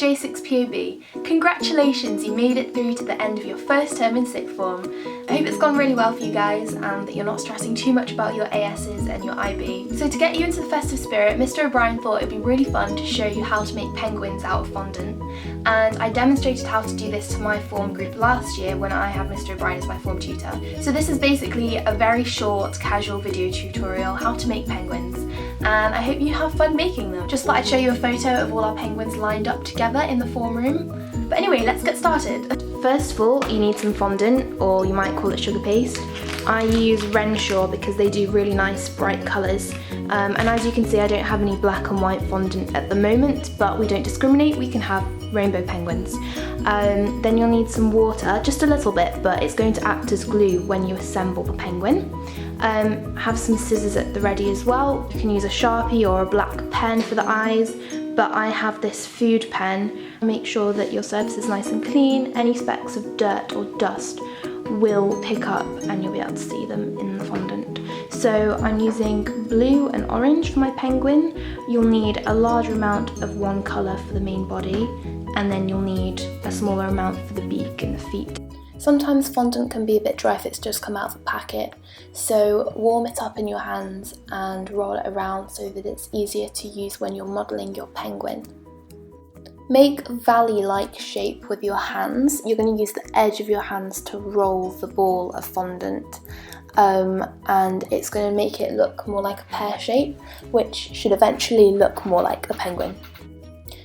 J6POB. Congratulations, you made it through to the end of your first term in sixth form. I hope it's gone really well for you guys and that you're not stressing too much about your ASs and your IB. So to get you into the festive spirit, Mr. O'Brien thought it'd be really fun to show you how to make penguins out of fondant. And I demonstrated how to do this to my form group last year when I had Mr. O'Brien as my form tutor. So this is basically a very short, casual video tutorial how to make penguins. And I hope you have fun making them. Just thought I'd show you a photo of all our penguins lined up together in the form room. But anyway, let's get started. First of all, you need some fondant, or you might call it sugar paste. I use Renshaw because they do really nice bright colours. And as you can see, I don't have any black and white fondant at the moment, but we don't discriminate, we can have rainbow penguins. Then you'll need some water, just a little bit, but it's going to act as glue when you assemble the penguin. Have some scissors at the ready as well. You can use a Sharpie or a black pen for the eyes, but I have this food pen. Make sure that your surface is nice and clean. Any specks of dirt or dust will pick up and you'll be able to see them in the fondant. So I'm using blue and orange for my penguin. You'll need a larger amount of one colour for the main body, and then you'll need a smaller amount for the beak and the feet. Sometimes fondant can be a bit dry if it's just come out of the packet, so warm it up in your hands and roll it around so that it's easier to use when you're modelling your penguin. Make a valley-like shape with your hands. You're going to use the edge of your hands to roll the ball of fondant, and it's going to make it look more like a pear shape, which should eventually look more like a penguin.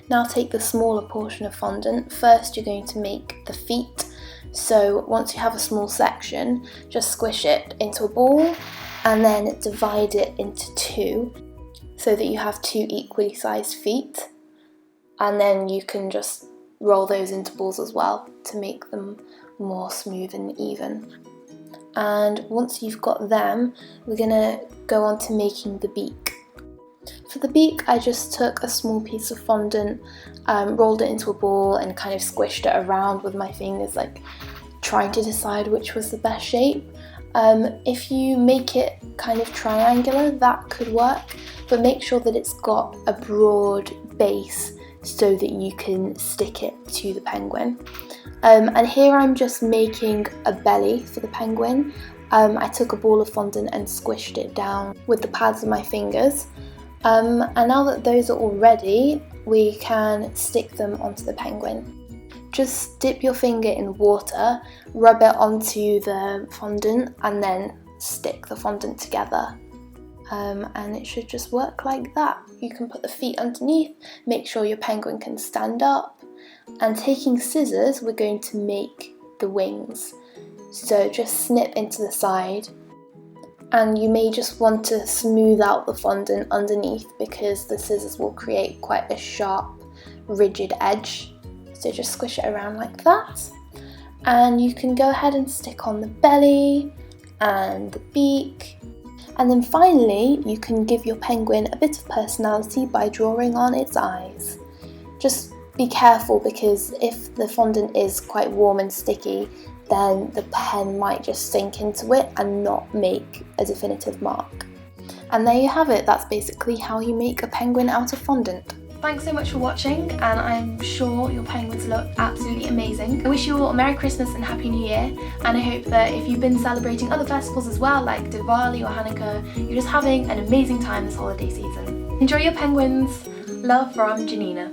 Now take the smaller portion of fondant. First you're going to make the feet. So once you have a small section, just squish it into a ball and then divide it into two so that you have two equally sized feet, and then you can just roll those into balls as well to make them more smooth and even. And once you've got them, we're going to go on to making the beak. For the beak, I just took a small piece of fondant, rolled it into a ball and kind of squished it around with my fingers, like trying to decide which was the best shape. If you make it kind of triangular, that could work, but make sure that it's got a broad base so that you can stick it to the penguin. And here I'm just making a belly for the penguin. I took a ball of fondant and squished it down with the pads of my fingers. And now that those are all ready, we can stick them onto the penguin. Just dip your finger in water, rub it onto the fondant, and then stick the fondant together. And it should just work like that. You can put the feet underneath, make sure your penguin can stand up, and taking scissors, we're going to make the wings. So just snip into the side. And you may just want to smooth out the fondant underneath because the scissors will create quite a sharp, rigid edge. So just squish it around like that. And you can go ahead and stick on the belly and the beak. And then finally, you can give your penguin a bit of personality by drawing on its eyes. Just be careful because if the fondant is quite warm and sticky, then the pen might just sink into it and not make a definitive mark. And there you have it, that's basically how you make a penguin out of fondant. Thanks so much for watching, and I'm sure your penguins look absolutely amazing. I wish you all a Merry Christmas and Happy New Year, and I hope that if you've been celebrating other festivals as well, like Diwali or Hanukkah, you're just having an amazing time this holiday season. Enjoy your penguins! Love from Janina.